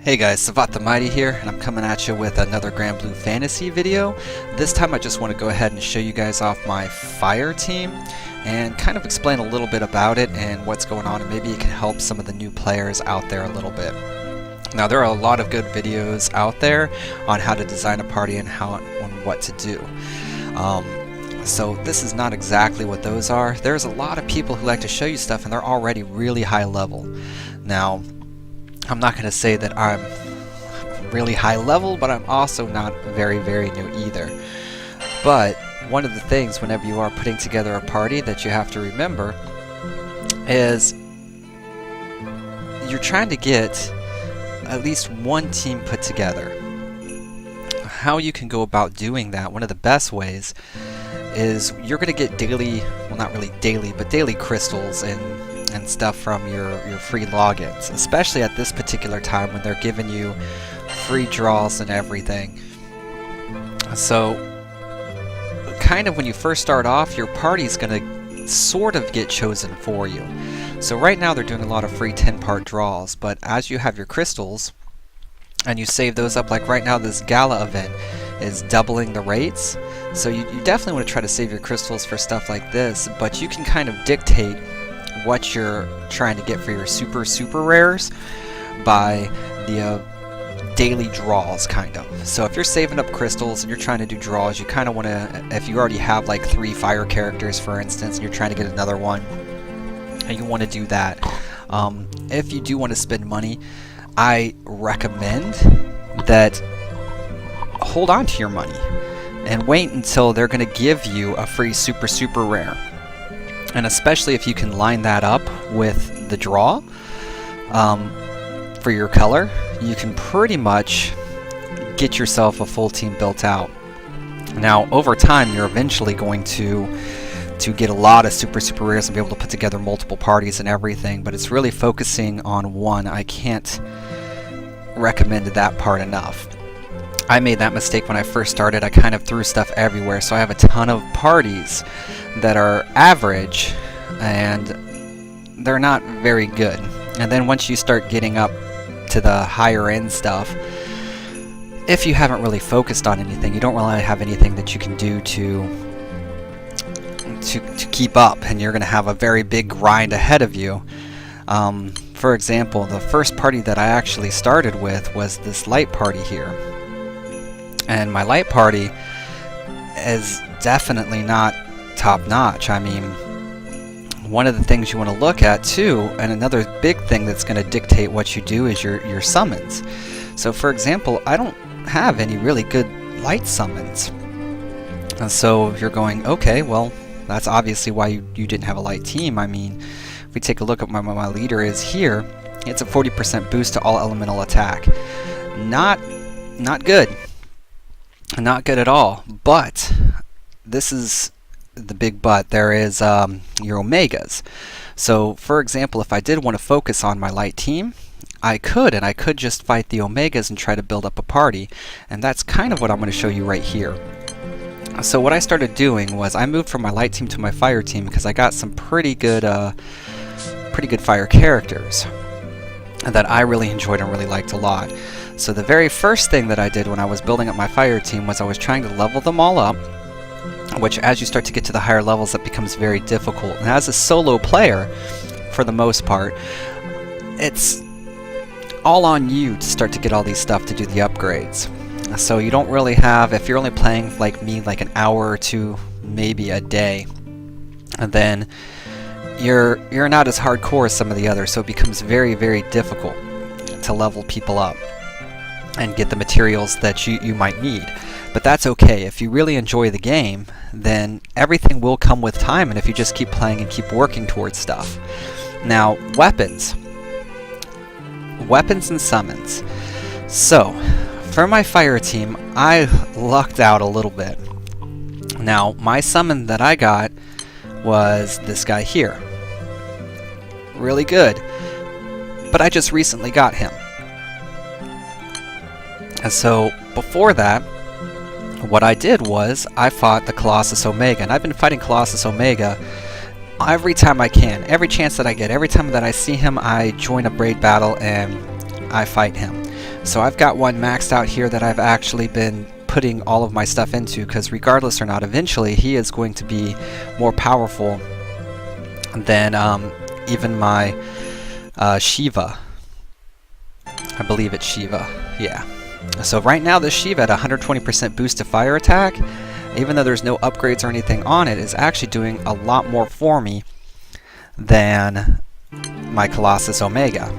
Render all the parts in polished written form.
Hey guys, Sivat the Mighty here, and I'm coming at you with another Granblue Fantasy video. This time I just want to go ahead and show you guys off my fire team and kind of explain a little bit about it and what's going on, and maybe it can help some of the new players out there a little bit. Now, there are a lot of good videos out there on how to design a party and what to do. So this is not exactly what those are. There's a lot of people who like to show you stuff and they're already really high level. Now, I'm not going to say that I'm really high level, but I'm also not very new either. But one of the things whenever you are putting together a party that you have to remember is you're trying to get at least one team put together. How you can go about doing that, one of the best ways, is you're going to get daily, well, not really daily, but daily crystals and stuff from your free logins, especially at this particular time when they're giving you free draws and everything. So kind of when you first start off, your party's gonna sort of get chosen for you. So right now they're doing a lot of free 10-part draws, but as you have your crystals and you save those up, like right now this gala event is doubling the rates, so you definitely want to try to save your crystals for stuff like this, but you can kind of dictate what you're trying to get for your super rares by the daily draws, kind of. So if you're saving up crystals and you're trying to do draws, you kind of want to, if you already have like 3 fire characters for instance and you're trying to get another one, and you want to do that, if you do want to spend money, I recommend that hold on to your money and wait until they're going to give you a free super rare. And especially if you can line that up with the draw for your color, you can pretty much get yourself a full team built out. Now, over time, you're eventually going to get a lot of super rares and be able to put together multiple parties and everything, but it's really focusing on one. I can't recommend that part enough. I made that mistake when I first started. I kind of threw stuff everywhere, so I have a ton of parties that are average and they're not very good. And then once you start getting up to the higher end stuff, if you haven't really focused on anything, you don't really have anything that you can do to keep up, and you're going to have a very big grind ahead of you. For example, the first party that I actually started with was this light party here. And my light party is definitely not top-notch. I mean, one of the things you want to look at too, and another big thing that's going to dictate what you do, is your summons. So for example, I don't have any really good light summons. And so you're going, okay, well, that's obviously why you didn't have a light team. I mean, if we take a look at what my leader is here, it's a 40% boost to all elemental attack. Not good. Not good at all. But this is the big but. There is your omegas. So for example, if I did want to focus on my light team, I could just fight the omegas and try to build up a party, and that's kind of what I'm going to show you right here. So what I started doing was I moved from my light team to my fire team because I got some pretty good fire characters that I really enjoyed and really liked a lot. So the very first thing that I did when I was building up my fire team was I was trying to level them all up, which as you start to get to the higher levels, that becomes very difficult. And as a solo player, for the most part, it's all on you to start to get all these stuff to do the upgrades. So you don't really have, if you're only playing like me, like an hour or two, maybe a day, and then you're not as hardcore as some of the others, so it becomes very difficult to level people up and get the materials that you might need. But that's okay. If you really enjoy the game, then everything will come with time, and if you just keep playing and keep working towards stuff. Now, weapons and summons. So for my fire team, I lucked out a little bit. Now, my summon that I got was this guy here. Really good. But I just recently got him. And so before that, what I did was I fought the Colossus Omega, and I've been fighting Colossus Omega every time I can, every chance that I get. Every time that I see him, I join a raid battle and I fight him. So I've got one maxed out here that I've actually been putting all of my stuff into, because regardless or not, eventually he is going to be more powerful than even my Shiva. I believe it's Shiva, yeah. So right now this Shiva at 120% boost to fire attack, even though there's no upgrades or anything on it, is actually doing a lot more for me than my Colossus Omega.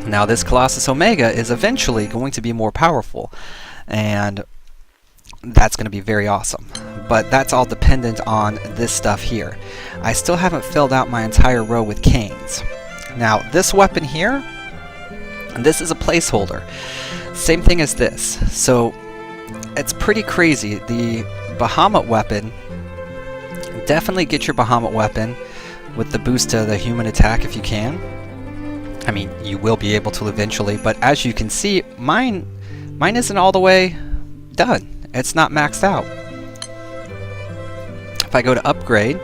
Now this Colossus Omega is eventually going to be more powerful, and that's going to be very awesome. But that's all dependent on this stuff here. I still haven't filled out my entire row with canes. Now this weapon here, this is a placeholder. Same thing as this. So it's pretty crazy. The Bahamut weapon, definitely get your Bahamut weapon with the boost to the human attack if you can. I mean, you will be able to eventually, but as you can see, mine isn't all the way done. It's not maxed out. If I go to upgrade,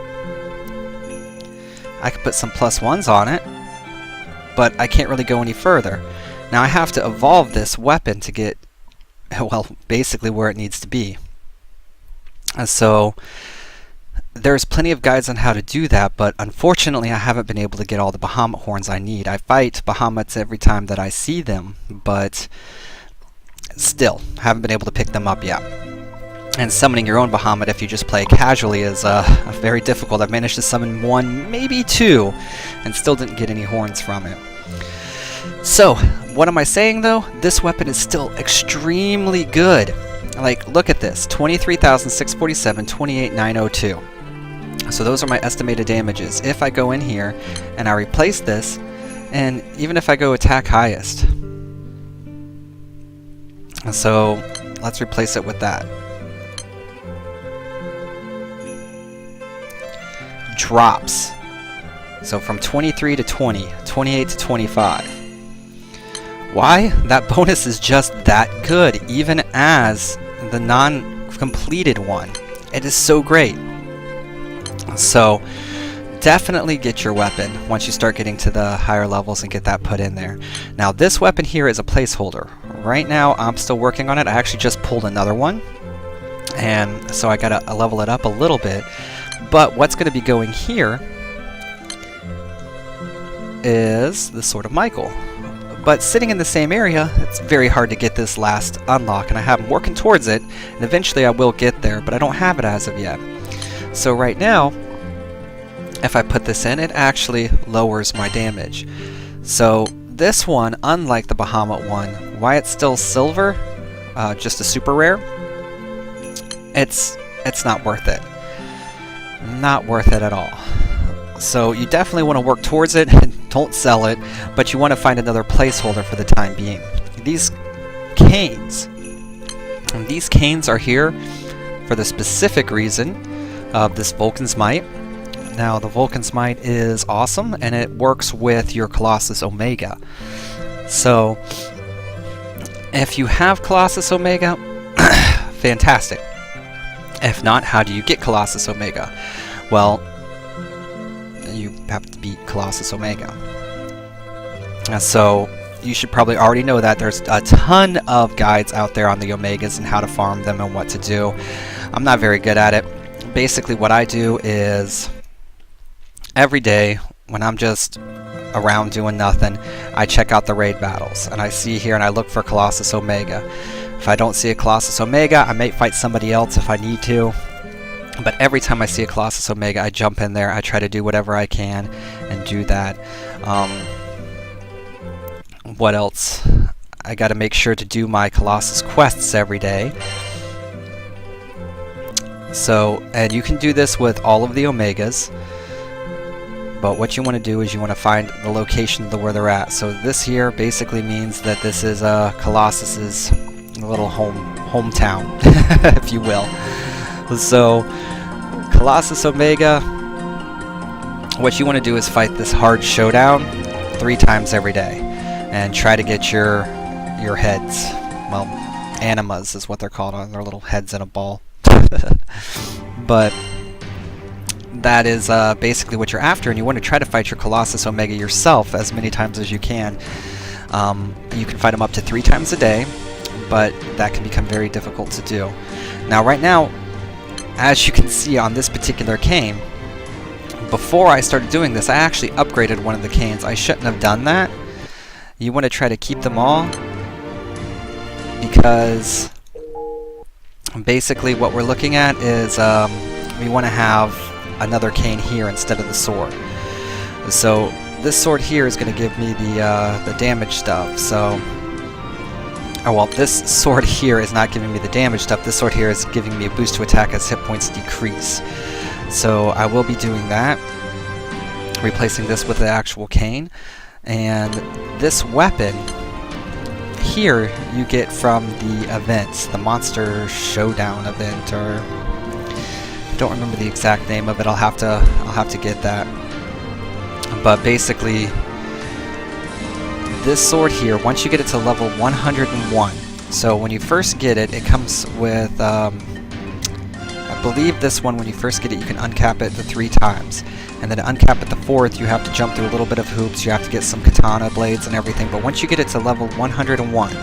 I could put some +1s on it, but I can't really go any further. Now I have to evolve this weapon to get, well, basically where it needs to be. And so there's plenty of guides on how to do that, but unfortunately I haven't been able to get all the Bahamut horns I need. I fight Bahamuts every time that I see them, but still haven't been able to pick them up yet. And summoning your own Bahamut if you just play casually is very difficult. I've managed to summon 1, maybe 2, and still didn't get any horns from it. So, what am I saying though? This weapon is still extremely good. Like, look at this, 23,647, 28,902. So those are my estimated damages. If I go in here and I replace this, and even if I go attack highest. So let's replace it with that. Drops. So from 23 to 20, 28 to 25. Why? That bonus is just that good, even as the non-completed one. It is so great. So definitely get your weapon once you start getting to the higher levels and get that put in there. Now this weapon here is a placeholder. Right now I'm still working on it. I actually just pulled another one, and so I gotta level it up a little bit. But what's going to be going here is the Sword of Michael. But sitting in the same area, it's very hard to get this last unlock, and I have been working towards it, and eventually I will get there, but I don't have it as of yet. So right now, if I put this in, it actually lowers my damage. So this one, unlike the Bahamut one, why it's still silver, just a super rare, it's not worth it. Not worth it at all. So you definitely want to work towards it, and don't sell it, but you want to find another placeholder for the time being. These canes are here for the specific reason of this Vulcan's Might. Now the Vulcan's Might is awesome, and it works with your Colossus Omega. So if you have Colossus Omega, fantastic. If not, how do you get Colossus Omega? Well, you have to beat Colossus Omega. So you should probably already know that. There's a ton of guides out there on the Omegas and how to farm them and what to do. I'm not very good at it. Basically what I do is every day when I'm just around doing nothing, I check out the raid battles, and I see here and I look for Colossus Omega. If I don't see a Colossus Omega, I may fight somebody else if I need to. But every time I see a Colossus Omega, I jump in there, I try to do whatever I can and do that. What else? I gotta make sure to do my Colossus quests every day. So, and you can do this with all of the Omegas, but what you want to do is you want to find the location of where they're at. So this here basically means that this is Colossus's little hometown, if you will. So Colossus Omega, what you want to do is fight this hard showdown 3 times every day and try to get your heads. Well, animas is what they're called, on their little heads in a ball. But that is basically what you're after, and you want to try to fight your Colossus Omega yourself as many times as you can. You can fight them up to 3 times a day, but that can become very difficult to do. Now right now, as you can see on this particular cane, before I started doing this, I actually upgraded one of the canes. I shouldn't have done that. You want to try to keep them all, because basically what we're looking at is we want to have another cane here instead of the sword. So this sword here is going to give me the damage stuff. So, oh well, this sword here is not giving me the damage stuff. This sword here is giving me a boost to attack as hit points decrease. So I will be doing that, replacing this with the actual cane. And this weapon here you get from the events, the Monster Showdown event, or I don't remember the exact name of it. I'll have to get that. But basically, this sword here, once you get it to level 101, so when you first get it, it comes with I believe this one, when you first get it, you can uncap it the 3 times. And then to uncap it the 4th, you have to jump through a little bit of hoops, you have to get some katana blades and everything. But once you get it to level 101,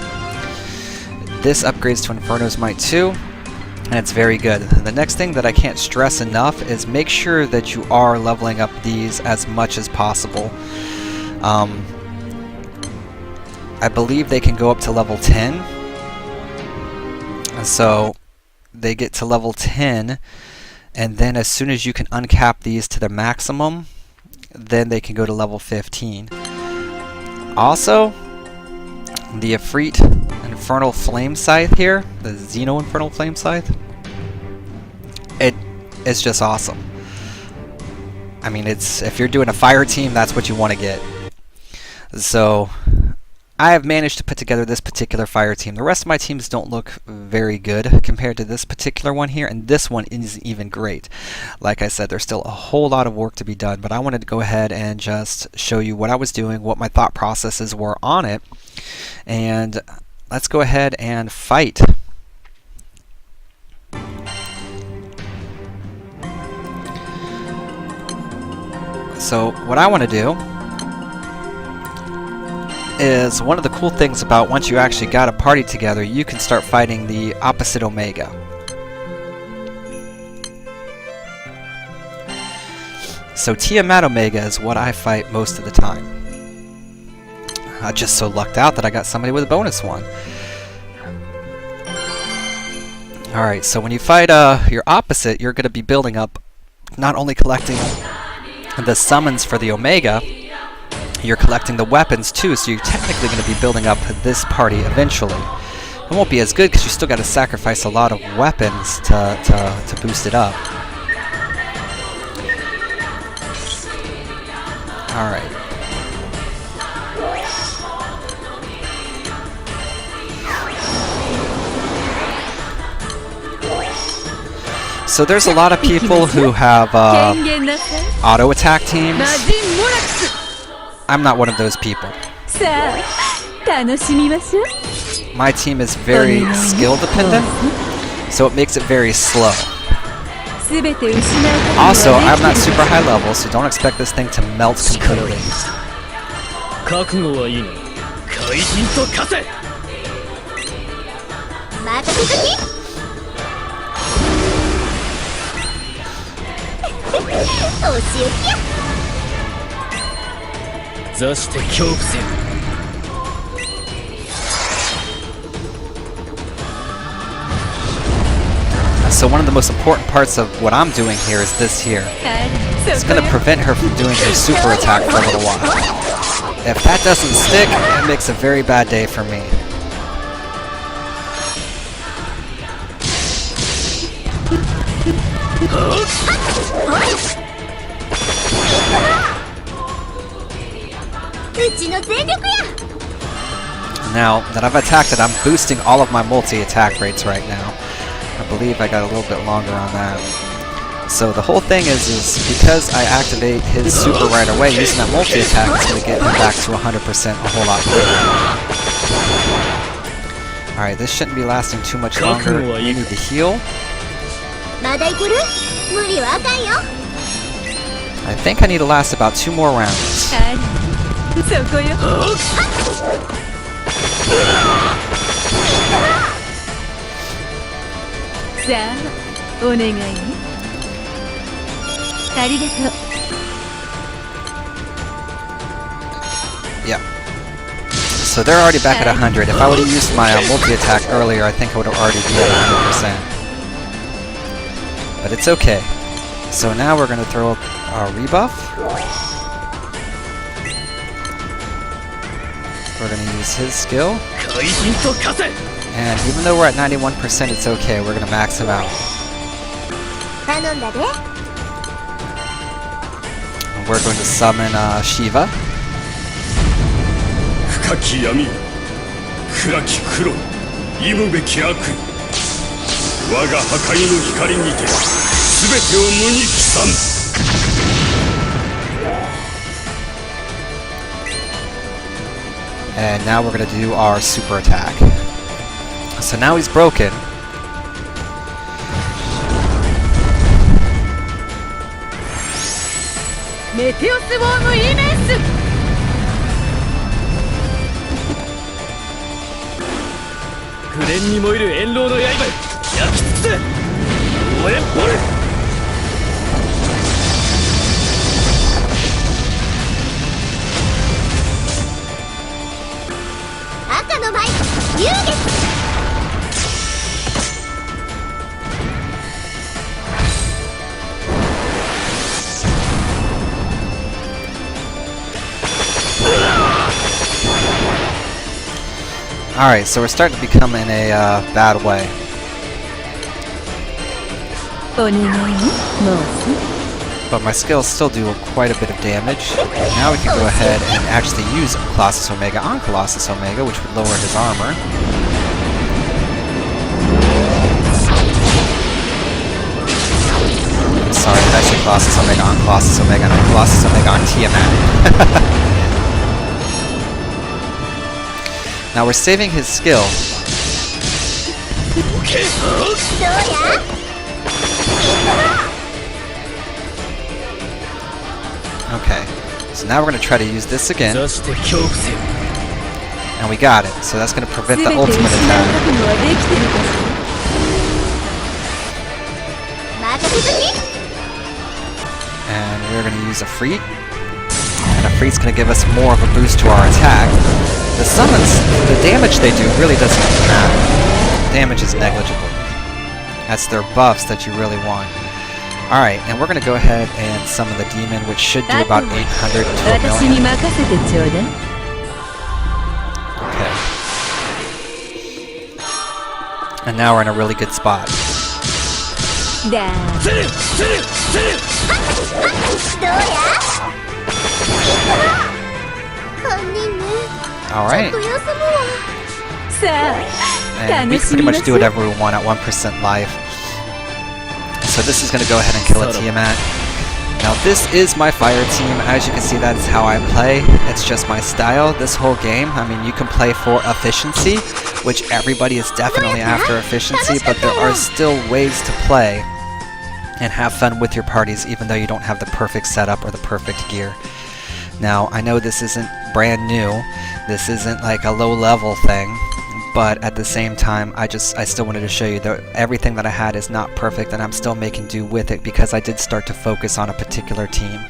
this upgrades to Inferno's Might 2, and it's very good. The next thing that I can't stress enough is make sure that you are leveling up these as much as possible. I believe they can go up to level 10. And so they get to level 10, and then as soon as you can uncap these to their maximum, then they can go to level 15. Also, the Ifrit Infernal Flame Scythe here, the Xeno Infernal Flame Scythe, it is just awesome. I mean, if you're doing a fire team, that's what you want to get. So I have managed to put together this particular fire team. The rest of my teams don't look very good compared to this particular one here, and this one isn't even great. Like I said, there's still a whole lot of work to be done, but I wanted to go ahead and just show you what I was doing, what my thought processes were on it, and let's go ahead and fight. So what I want to do is, one of the cool things about once you actually got a party together, you can start fighting the opposite Omega. So Tiamat Omega is what I fight most of the time. I just so lucked out that I got somebody with a bonus one. Alright, so when you fight your opposite, you're going to be building up, not only collecting the summons for the Omega, you're collecting the weapons too, so you're technically going to be building up this party eventually. It won't be as good because you still got to sacrifice a lot of weapons to boost it up. Alright. So there's a lot of people who have auto attack teams. I'm not one of those people. My team is very skill dependent, so it makes it very slow. Also, I'm not super high level, so don't expect this thing to melt completely. So one of the most important parts of what I'm doing here is this here. It's going to prevent her from doing her super attack for a little while. If that doesn't stick, it makes a very bad day for me. Now that I've attacked it, I'm boosting all of my multi-attack rates right now. I believe I got a little bit longer on that. So the whole thing is because I activate his super right away, using that multi-attack is going to get him back to 100% a whole lot quicker. Alright, this shouldn't be lasting too much longer. You need to heal. I think I need to last about 2 more rounds. そこよ。さあ、お願いね。ありがとう。Yeah. So they're already back at 100. If I would have used my multi-attack earlier, I think I would have already be at 100%. But it's okay. So now we're going to throw up our rebuff. We're going to use his skill. And even though we're at 91%, it's okay. We're going to max him out. And we're going to summon Shiva. 深き闇、暗き黒、忌むべき悪意。我が破壊の光にて、すべてを無に帰散。And now we're going to do our super attack. So now he's broken. Meteor Swarm Immense! 紅に燃える炎狼の刃、焼き尽くせ。燃え燃え。赤の舞、遊撃。Alright, so we're starting to become in a bad way. But my skills still do quite a bit of damage. Now we can go ahead and actually use Colossus Omega on Colossus Omega, which would lower his armor. Sorry, did I say Colossus Omega on Colossus Omega and Colossus Omega on Tiamat? Now we're saving his skill. Okay, so now we're going to try to use this again. And we got it, so that's going to prevent the ultimate attack. And we're going to use a Freet. And a Freet's going to give us more of a boost to our attack. The summons, the damage they do really doesn't matter. Damage is negligible. That's their buffs that you really want. Alright, and we're going to go ahead and summon the demon, which should do about 800 to a million. Okay. And now we're in a really good spot. Alright. And we can pretty much do whatever we want at 1% life. So this is going to go ahead and kill a Tiamat. Now this is my fire team. As you can see, that is how I play. It's just my style. This whole game, I mean, you can play for efficiency, which everybody is definitely after efficiency, but there are still ways to play and have fun with your parties even though you don't have the perfect setup or the perfect gear. Now, I know this isn't brand new, this isn't like a low-level thing, but at the same time, I still wanted to show you that everything that I had is not perfect, and I'm still making do with it because I did start to focus on a particular team.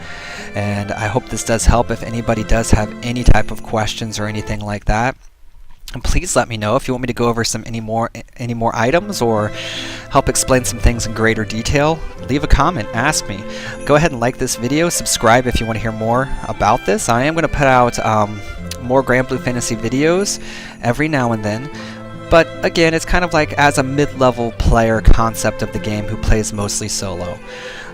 And I hope this does help. If anybody does have any type of questions or anything like that, and please let me know if you want me to go over any more items or help explain some things in greater detail. Leave a comment, ask me. Go ahead and like this video, subscribe if you want to hear more about this. I am going to put out more Granblue Fantasy videos every now and then, but again, it's kind of like as a mid-level player concept of the game who plays mostly solo.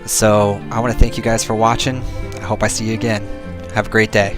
So I want to thank you guys for watching. I hope I see you again. Have a great day.